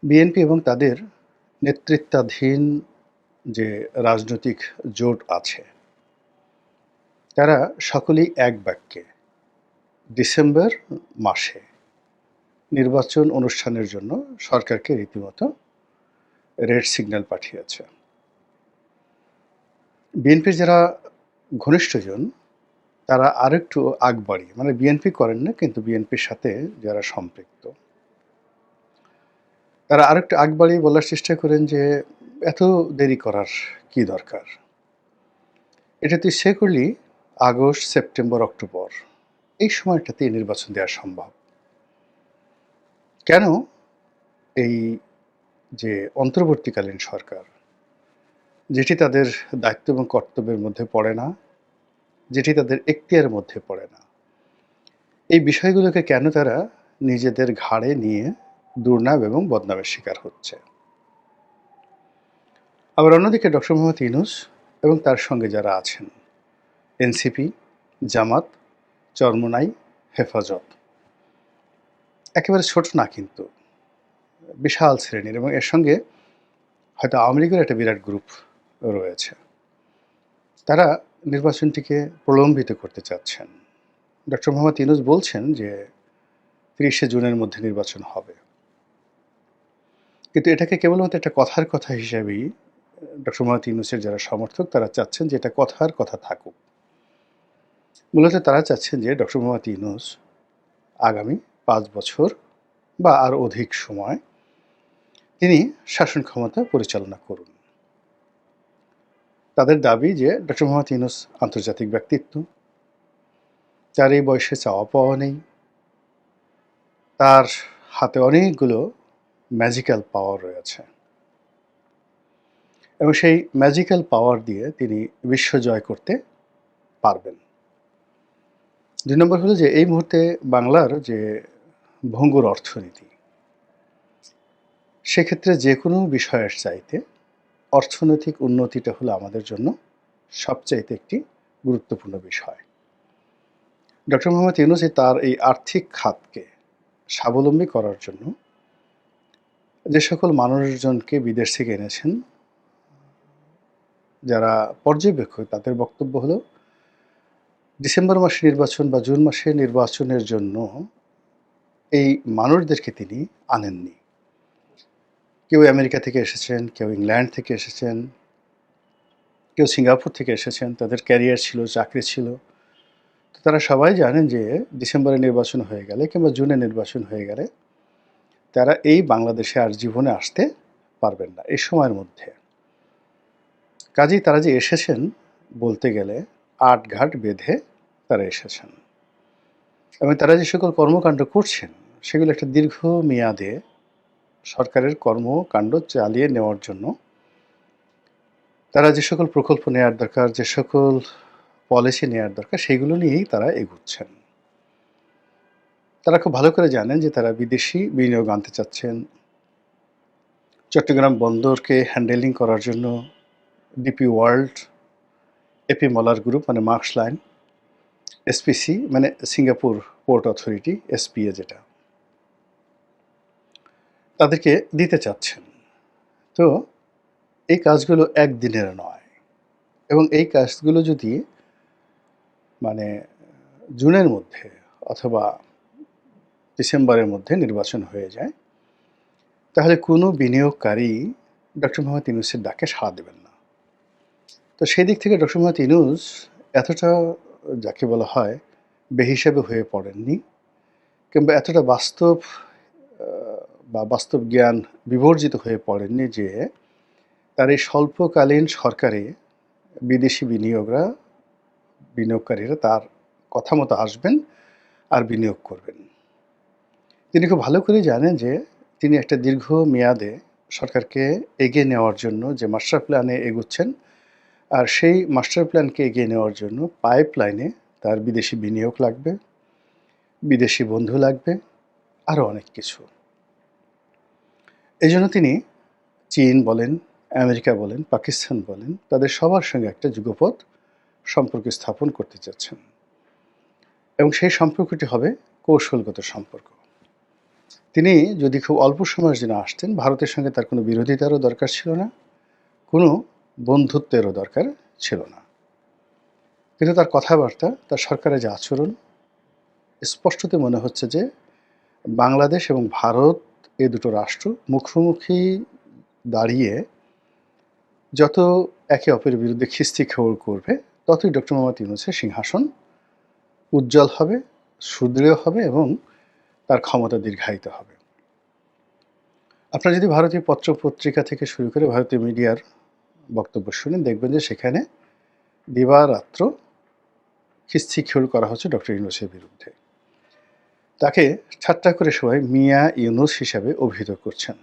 BNP এবং তাদের নেতৃত্বাধীন যে রাজনৈতিক জোট আছে, তারা সকলেই এক বাক্যে ডিসেম্বর মাসে নির্বাচন অনুষ্ঠানের জন্য সরকারকে রীতিমতো রেড সিগন্যাল পাঠিয়েছে। বিএনপির যারা ঘনিষ্ঠজন তারা আরেকটু আগ বাড়িয়ে, মানে বিএনপি করেন না, কিন্তু বিএনপির সাথে যারা সম্পৃক্ত তারা আরেকটু আগ বাড়িয়ে বলার চেষ্টা করেন যে এত দেরি করার কি দরকার? এটা তুই সে করলি আগস্ট, সেপ্টেম্বর, অক্টোবর এই সময়টাতে নির্বাচন দেওয়া সম্ভব। কেন এই যে অন্তর্বর্তীকালীন সরকার, যেটি তাদের দায়িত্ব এবং কর্তব্যের মধ্যে পড়ে না, যেটি তাদের এখতিয়ারের মধ্যে পড়ে না, এই বিষয়গুলোকে কেন তারা নিজেদের ঘাড়ে নিয়ে দুর্নাম এবং বদনামের শিকার হচ্ছে? আবার অন্যদিকে ডক্টর মোহাম্মদ ইউনূস এবং তার সঙ্গে যারা আছেন, এনসিপি, জামাত, চরমোনাই, হেফাজত, একেবারে ছোট না কিন্তু বিশাল শ্রেণীর, এবং এর সঙ্গে হয়তো আওয়ামী লীগের একটা বিরাট গ্রুপ রয়েছে। তারা নির্বাচনটিকে প্রলম্বিত করতে চাচ্ছেন। ডক্টর মোহাম্মদ ইউনূস বলছেন যে ৩০শে জুনের মধ্যে নির্বাচন হবে, কিন্তু এটাকে কেবলমাত্র একটা কথার কথা হিসেবেই ডক্টর মোহাম্মদ ইউনূসের যারা সমর্থক তারা চাচ্ছেন যে এটা কথার কথা থাকুক। মূলত তারা চাচ্ছেন যে ডক্টর মোহাম্মদ ইউনূস আগামী ৫ বছর বা আর অধিক সময় তিনি শাসন ক্ষমতা পরিচালনা করুন। তাদের দাবি যে ডক্টর মোহাম্মদ ইউনূস আন্তর্জাতিক ব্যক্তিত্ব, তার এই বয়সে চাওয়া পাওয়া নেই, তার হাতে অনেকগুলো ম্যাজিক্যাল পাওয়ার রয়েছে এবং সেই ম্যাজিক্যাল পাওয়ার দিয়ে তিনি বিশ্ব জয় করতে পারবেন। ২ নম্বর হলো যে এই মুহূর্তে বাংলার যে ভঙ্গুর অর্থনীতি, সেক্ষেত্রে যে কোনো বিষয়ের চাইতে অর্থনৈতিক উন্নতিটা হলো আমাদের জন্য সবচাইতে একটি গুরুত্বপূর্ণ বিষয়। ডক্টর মোহাম্মদ ইউনূস তার এই আর্থিক খাতকে স্বাবলম্বী করার জন্য যে সকল মানুষজনকে বিদেশ থেকে এনেছেন, যারা পর্যবেক্ষক, তাদের বক্তব্য হলো ডিসেম্বর মাসে নির্বাচন বা জুন মাসে নির্বাচনের জন্য এই মানুষদেরকে তিনি আনেননি। কেউ আমেরিকা থেকে এসেছেন, কেউ ইংল্যান্ড থেকে এসেছেন, কেউ সিঙ্গাপুর থেকে এসেছেন, তাদের ক্যারিয়ার ছিল, চাকরি ছিল। তো তারা সবাই জানেন যে ডিসেম্বরে নির্বাচন হয়ে গেলে কিংবা জুনে নির্বাচন হয়ে গেলে তারা এই বাংলাদেশে আর জীবনে আসতে পারবেন না এই সময়ের মধ্যে। কাজেই তারা যে এসেছেন বলতে গেলে আটঘাট বেঁধে তারা এসেছেন এবং তারা যে সকল কর্মকাণ্ড করছেন সেগুলো একটা দীর্ঘ মেয়াদে সরকারের কর্মকাণ্ড চালিয়ে নেওয়ার জন্য তারা যে সকল প্রকল্প নেওয়ার দরকার, যে সকল পলিসি নেওয়ার দরকার, সেগুলো নিয়েই তারা এগুচ্ছেন। তারা খুব ভালো করে জানেন যে তারা বিদেশি বিনিয়োগ আনতে চাচ্ছেন। চট্টগ্রাম বন্দরকে হ্যান্ডেলিং করার জন্য DP World, AP Moller group মানে মার্কস লাইন, এসপিসি মানে সিঙ্গাপুর পোর্ট অথরিটি, এসপিএ যেটা, তাদেরকে দিতে চাচ্ছেন। তো এই কাজগুলো একদিনের নয় এবং এই কাজগুলো যদি মানে জুনের মধ্যে অথবা ডিসেম্বরের মধ্যে নির্বাচন হয়ে যায়, তাহলে কোনো বিনিয়োগকারী ডক্টর মোহাম্মদ ইউনূসের ডাকে সাড়া দেবেন না। তো সেই দিক থেকে ডক্টর মোহাম্মদ ইউনূস এতটা যাকে বলা হয় বেহিসাবি হয়ে পড়েননি কিংবা এতটা বাস্তব বা বাস্তব জ্ঞান বিবর্জিত হয়ে পড়েননি যে তার এই স্বল্পকালীন সরকারে বিদেশি বিনিয়োগকারীরা তার কথা মতো আসবেন আর বিনিয়োগ করবেন। তিনি খুব ভালো করে জানেন যে তিনি একটা দীর্ঘ মেয়াদে সরকারকে এগিয়ে নেওয়ার জন্য যে মাস্টার প্ল্যানে এগুচ্ছেন, আর সেই মাস্টার প্ল্যানকে এগিয়ে নেওয়ার জন্য পাইপলাইনে তার বিদেশি বিনিয়োগ লাগবে, বিদেশি বন্ধু লাগবে, আরও অনেক কিছু। এই জন্য তিনি চীন বলেন, আমেরিকা বলেন, পাকিস্তান বলেন, তাদের সবার সঙ্গে একটা যুগপৎ সম্পর্ক স্থাপন করতে চাচ্ছেন এবং সেই সম্পর্কটি হবে কৌশলগত সম্পর্ক। তিনি যদি খুব অল্প সময়ের জন্য আসতেন, ভারতের সঙ্গে তার কোনো বিরোধিতারও দরকার ছিল না, কোনো বন্ধুত্বেরও দরকার ছিল না। কিন্তু তার কথাবার্তা, তার সরকারের যে আচরণ, স্পষ্টতই মনে হচ্ছে যে বাংলাদেশ এবং ভারত এই দুটো রাষ্ট্র মুখোমুখি দাঁড়িয়ে যত একে অপরের বিরুদ্ধে খিস্তি খেউড় করবে, ততই ডক্টর মোহাম্মদ ইউনূসের সিংহাসন উজ্জ্বল হবে, সুদৃঢ় হবে এবং তার ক্ষমতা দীর্ঘায়িত হবে। আপনারা যদি ভারতীয় পত্র-পত্রিকা থেকে শুরু করে ভারতীয় মিডিয়ার বক্তব্য শুনেন, দেখবেন যে সেখানে দিবারাত্র খিস্তি খেউড় করা হচ্ছে ডক্টর ইউনূসের বিরুদ্ধে। তাকে ঠাট্টা করে সবাই মিয়া ইউনূস হিসাবে অভিহিত করছেন।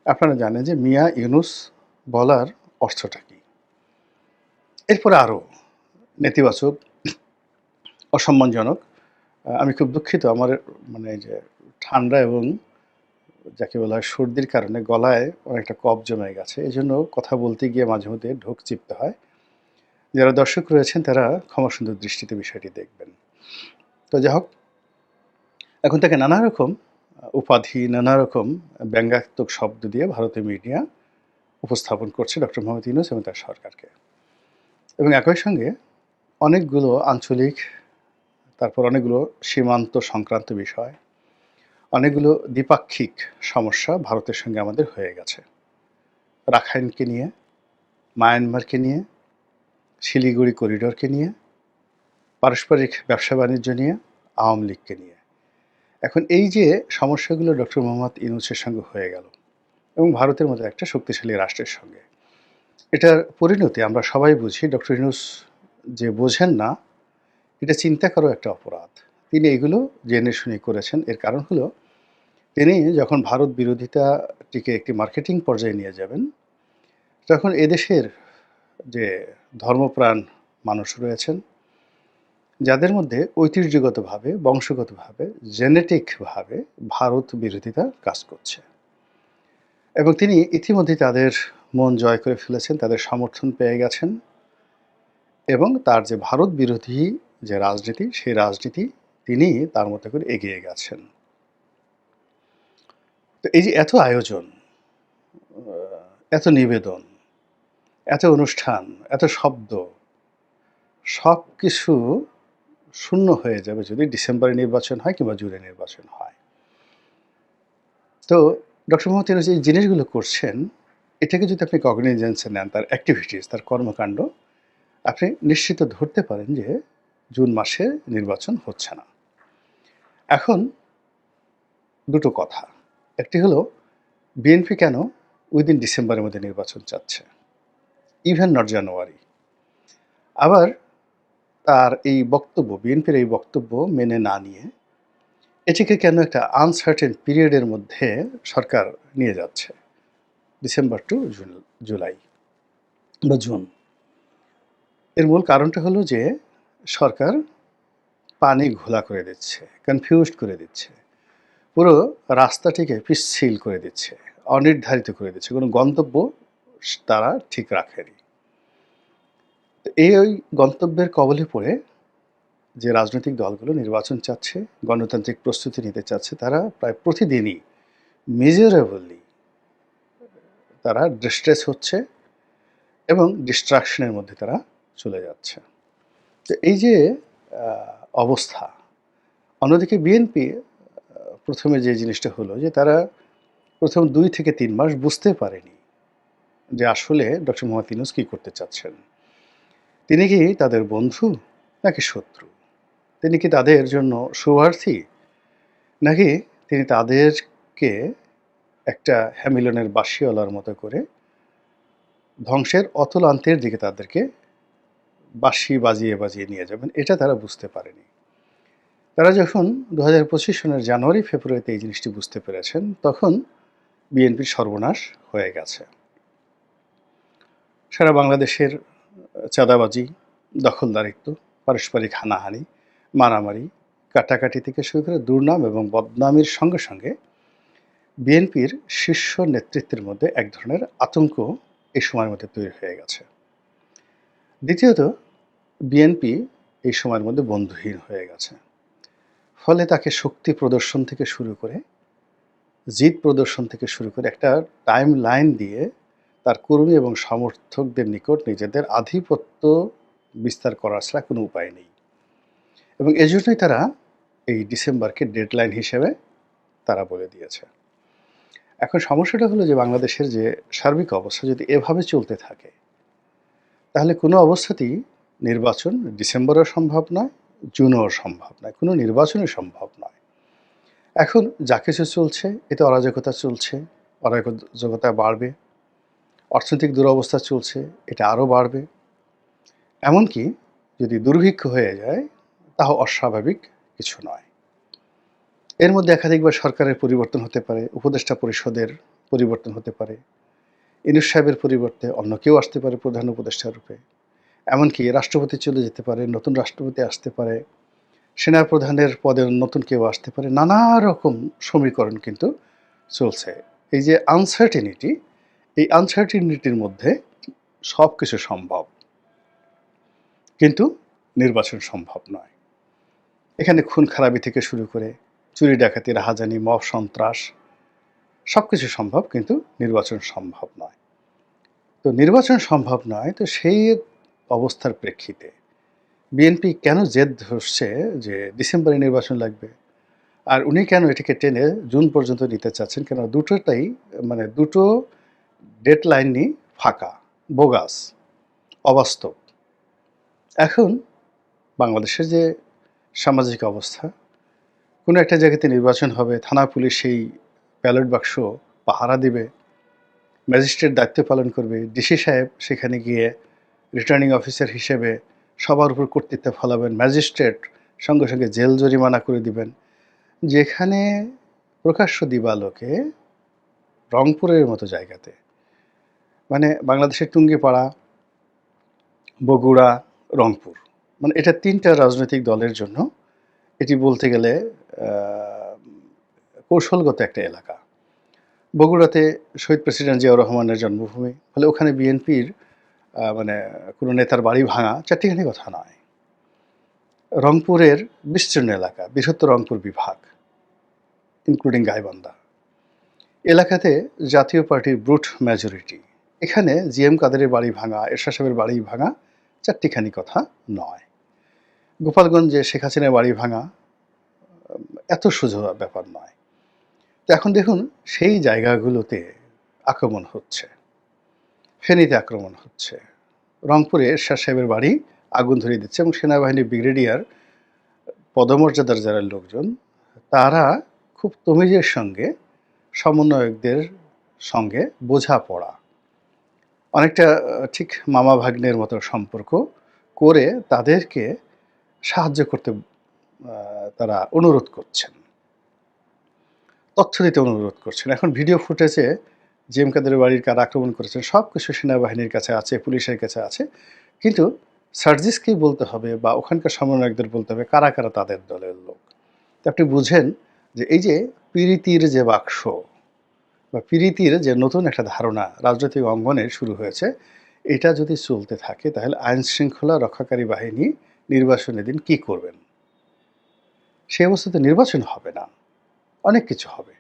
আপনারা জানেন যে মিয়া ইউনূস বলার অর্থটা কী। এরপরে আরও নেতিবাচক, অসম্মানজনক, আমি খুব দুঃখিত, আমার মানে যে ঠান্ডা এবং যাকে বলা হয় সর্দির কারণে গলায় অনেকটা কফ জমে গেছে, এই জন্য কথা বলতে গিয়ে মাঝে মধ্যে ঢোক চিপতে হয়। যারা দর্শক রয়েছেন তারা ক্ষমাসুন্দর দৃষ্টিতে বিষয়টি দেখবেন। তো যাই হোক, এখন তাকে নানা রকম উপাধি, নানা রকম ব্যঙ্গাত্মক শব্দ দিয়ে ভারতীয় মিডিয়া উপস্থাপন করছে ডক্টর মোহাম্মদ ইউনূস এবং তার সরকারকে। এবং একই সঙ্গে অনেকগুলো আঞ্চলিক, তারপর অনেকগুলো সীমান্ত সংক্রান্ত বিষয়, অনেকগুলো দ্বিপাক্ষিক সমস্যা ভারতের সঙ্গে আমাদের হয়ে গেছে। রাখাইনকে নিয়ে, মায়ানমারকে নিয়ে, শিলিগুড়ি করিডোরকে নিয়ে, পারস্পরিক ব্যবসা বাণিজ্য নিয়ে, আওয়ামী লীগকে নিয়ে। এখন এই যে সমস্যাগুলো ডক্টর মোহাম্মদ ইউনূসের সঙ্গে হয়ে গেল এবং ভারতের মতো একটা শক্তিশালী রাষ্ট্রের সঙ্গে, এটার পরিণতি আমরা সবাই বুঝি। ডক্টর ইউনূস যে বোঝেন না, এটা চিন্তা করাও একটা অপরাধ। তিনি এগুলো জেনে শুনে করেছেন। এর কারণ হলো, তিনি যখন ভারত বিরোধিতাটিকে একটি মার্কেটিং পর্যায়ে নিয়ে যাবেন, তখন এদেশের যে ধর্মপ্রাণ মানুষ রয়েছেন, যাদের মধ্যে ঐতিহ্যগতভাবে, বংশগতভাবে, জেনেটিকভাবে ভারত বিরোধিতা কাজ করছে, এবং তিনি ইতিমধ্যে তাদের মন জয় করে ফেলেছেন, তাদের সমর্থন পেয়ে গেছেন, এবং তার যে ভারত বিরোধী যে রাজনীতি, সেই রাজনীতি তিনি তার মতো করে এগিয়ে গেছেন। তো এই যে এত আয়োজন, এত নিবেদন, এত অনুষ্ঠান, এত শব্দ, সব কিছু শূন্য হয়ে যাবে যদি ডিসেম্বরে নির্বাচন হয় কিংবা জুনে নির্বাচন হয়। তো ডক্টর মোহাম্মদ ইউনূস এই জিনিসগুলো করছেন, এটাকে যদি আপনি কগনিজেন্সে নেন, তার অ্যাক্টিভিটিস, তার কর্মকাণ্ড, আপনি নিশ্চিত ধরতে পারেন যে জুন মাসে নির্বাচন হচ্ছে না। এখন দুটো কথা। একটি হলো, বিএনপি কেন উইদিন ডিসেম্বরের মধ্যে নির্বাচন চাচ্ছে, ইভেন নট জানুয়ারি। আবার তার এই বক্তব্য, বিএনপির এই বক্তব্য মেনে না নিয়ে এটিকে কেন একটা আনসার্টেন পিরিয়ডের মধ্যে সরকার নিয়ে যাচ্ছে, ডিসেম্বর টু জুলাই বা জুন। এর মূল কারণটা হলো যে সরকার পানি ঘোলা করে দিচ্ছে, কনফিউজড করে দিচ্ছে, পুরো রাস্তাটিকে পিচ্ছিল করে দিচ্ছে, অনির্ধারিত করে দিচ্ছে, কোনো গন্তব্য তারা ঠিক রাখেনি। এই ওই গন্তব্যের কবলে পড়ে যে রাজনৈতিক দলগুলো নির্বাচন চাচ্ছে, গণতান্ত্রিক প্রস্তুতি নিতে চাচ্ছে, তারা প্রায় প্রতিদিনই মেজারেবলি তারা ডিস্ট্রেস হচ্ছে এবং ডিস্ট্রাকশনের মধ্যে তারা চলে যাচ্ছে। তো এই যে অবস্থা, অন্যদিকে বিএনপি প্রথমে যে জিনিসটা হলো যে তারা প্রথম 2 থেকে 3 মাস বুঝতে পারেনি যে আসলে ডক্টর মোহাম্মদ ইউনূস কী করতে চাচ্ছেন। তিনি কি তাদের বন্ধু নাকি শত্রু? তিনি কি তাদের জন্য শুভার্থী, নাকি তিনি তাদেরকে একটা হ্যামিলনের বাঁশিওয়ালার মতো করে ধ্বংসের অতলান্তের দিকে তাদেরকে বাঁশি বাজিয়ে বাজিয়ে নিয়ে যাবেন? এটা তারা বুঝতে পারেনি। তারা যখন 2025 সনের জানুয়ারি ফেব্রুয়ারিতে এই জিনিসটি বুঝতে পেরেছেন, তখন বিএনপির সর্বনাশ হয়ে গেছে। সারা বাংলাদেশের চাঁদাবাজি, দখলদারিত্ব, পারস্পরিক হানাহানি, মারামারি, কাটাকাটি থেকে শুরু করে দুর্নাম এবং বদনামের সঙ্গে সঙ্গে বিএনপির শীর্ষ নেতৃত্বের মধ্যে এক ধরনের আতঙ্ক এই সময়ের মধ্যে তৈরি হয়ে গেছে। দ্বিতীয়ত, বিএনপি এই সময়ের মধ্যে বন্ধুহীন হয়ে গেছে। ফলে তাকে শক্তি প্রদর্শন থেকে শুরু করে জিত প্রদর্শন থেকে শুরু করে একটা টাইম লাইন দিয়ে তার কর্মী এবং সমর্থকদের নিকট নিজেদের আধিপত্য বিস্তার করা ছাড়া কোনো উপায় নেই। এবং এজন্যই তারা এই ডিসেম্বরকে ডেডলাইন হিসেবে তারা বলে দিয়েছে। এখন সমস্যাটা হলো যে বাংলাদেশের যে সার্বিক অবস্থা যদি এভাবে চলতে থাকে, তাহলে কোনো অবস্থাতেই নির্বাচন ডিসেম্বরেও সম্ভব নয়, জুনেও সম্ভব নয়। কোনো নির্বাচনই সম্ভব নয়। এখন যা কিছু চলছে এতে অরাজকতা চলছে, অরাজকতা বাড়বে। অর্থনৈতিক দুরবস্থা চলছে, এটা আরও বাড়বে। এমনকি যদি দুর্ভিক্ষ হয়ে যায়, তাও অস্বাভাবিক কিছু নয়। এর মধ্যে একাধিকবার সরকারের পরিবর্তন হতে পারে, উপদেষ্টা পরিষদের পরিবর্তন হতে পারে, ইউনূস সাহেবের পরিবর্তে অন্য কেউ আসতে পারে প্রধান উপদেষ্টা রূপে। এমনকি রাষ্ট্রপতি চলে যেতে পারে, নতুন রাষ্ট্রপতি আসতে পারে, সেনাপ্রধানের পদে নতুন কেউ আসতে পারে। নানা রকম সমীকরণ কিন্তু চলছে। এই যে আনসার্টেনিটি, এই আনসার্টেনিটির মধ্যে সব কিছু সম্ভব, কিন্তু নির্বাচন সম্ভব নয়। এখানে খুন খারাপি থেকে শুরু করে চুরি ডাকাতি, রাহাজানি, মব সন্ত্রাস সব কিছু সম্ভব, কিন্তু নির্বাচন সম্ভব নয়। তো নির্বাচন সম্ভব নয়, তো সেই অবস্থার প্রেক্ষিতে বিএনপি কেন জেদ ধরছে যে ডিসেম্বরে নির্বাচন লাগবে, আর উনি কেন এটাকে টেনে জুন পর্যন্ত নিতে চাচ্ছেন? কেন দুটোটাই মানে দুটো ডেডলাইনই ফাঁকা, বোগাস, অবাস্তব। এখন বাংলাদেশের যে সামাজিক অবস্থা, কোনো একটা জায়গাতে নির্বাচন হবে, থানা পুলিশ সেই ব্যালট বাক্স পাহারা দিবে, ম্যাজিস্ট্রেট দায়িত্ব পালন করবে, ডিসি সাহেব সেখানে গিয়ে রিটার্নিং অফিসার হিসেবে সবার উপর কর্তৃত্ব ফলাবেন, ম্যাজিস্ট্রেট সঙ্গে সঙ্গে জেল জরিমানা করে দিবেন। যেখানে প্রকাশ্য দিবালোকে রংপুরের মতো জায়গাতে, মানে বাংলাদেশের টুঙ্গিপাড়া, বগুড়া, রংপুর, মানে এটা ৩টা রাজনৈতিক দলের জন্য এটি বলতে গেলে কৌশলগত একটা এলাকা। বগুড়াতে শহীদ প্রেসিডেন্ট জিয়াউর রহমানের জন্মভূমি, ফলে ওখানে বিএনপির মানে কোনো নেতার বাড়ি ভাঙা চারটিখানি কথা নয়। রংপুরের বিস্তীর্ণ এলাকা, বৃহত্তর রংপুর বিভাগ ইনক্লুডিং গাইবান্ধা এলাকাতে জাতীয় পার্টির ব্রুট মেজরিটি। এখানে জিএম কাদেরের বাড়ি ভাঙা, এরশাদ সাহেবের বাড়ি ভাঙা চারটিখানি কথা নয়। গোপালগঞ্জে শেখ হাসিনার বাড়ি ভাঙা এত সোজা ব্যাপার নয়। তো এখন দেখুন সেই জায়গাগুলোতে আক্রমণ হচ্ছে, ফেনীতে আক্রমণ হচ্ছে, রংপুরে এরশাদ সাহেবের বাড়ি আগুন ধরিয়ে দিচ্ছে, এবং সেনাবাহিনীর ব্রিগেডিয়ার পদমর্যাদার যারা লোকজন তারা খুব তমিজের সঙ্গে সমন্বয়কদের সঙ্গে বোঝাপড়া, অনেকটা ঠিক মামা ভাগ্নের মতো সম্পর্ক করে তাদেরকে সাহায্য করতে তারা অনুরোধ করছেন, তথ্য দিতে অনুরোধ করছেন। এখন ভিডিও ফুটেজে জিএম কাদেরের বাড়ির কারা আক্রমণ করেছেন সব কিছু সেনাবাহিনীর কাছে আছে, পুলিশের কাছে আছে, কিন্তু সার্জিসকেই বলতে হবে বা ওখানকার সমন্বয়কদের বলতে হবে কারা কারা তাদের দলের লোক। তো আপনি বুঝেন যে এই যে পীড়িতির যে বাক্স বা পীড়িতির যে নতুন একটা ধারণা রাজনৈতিক অঙ্গনে শুরু হয়েছে, এটা যদি চলতে থাকে তাহলে আইন শৃঙ্খলা রক্ষাকারী বাহিনী নির্বাচনের দিন কি করবেন? সে অবস্থাতে নির্বাচন হবে না, অনেক কিছু হবে।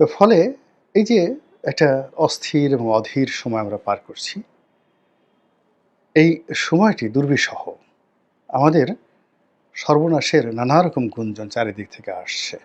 তো ফলে এই যে একটা অস্থির এবং অধীর সময় আমরা পার করছি, এই সময়টি দুর্বিষহ। আমাদের সর্বনাশের নানা রকম গুঞ্জন চারিদিক থেকে আসছে।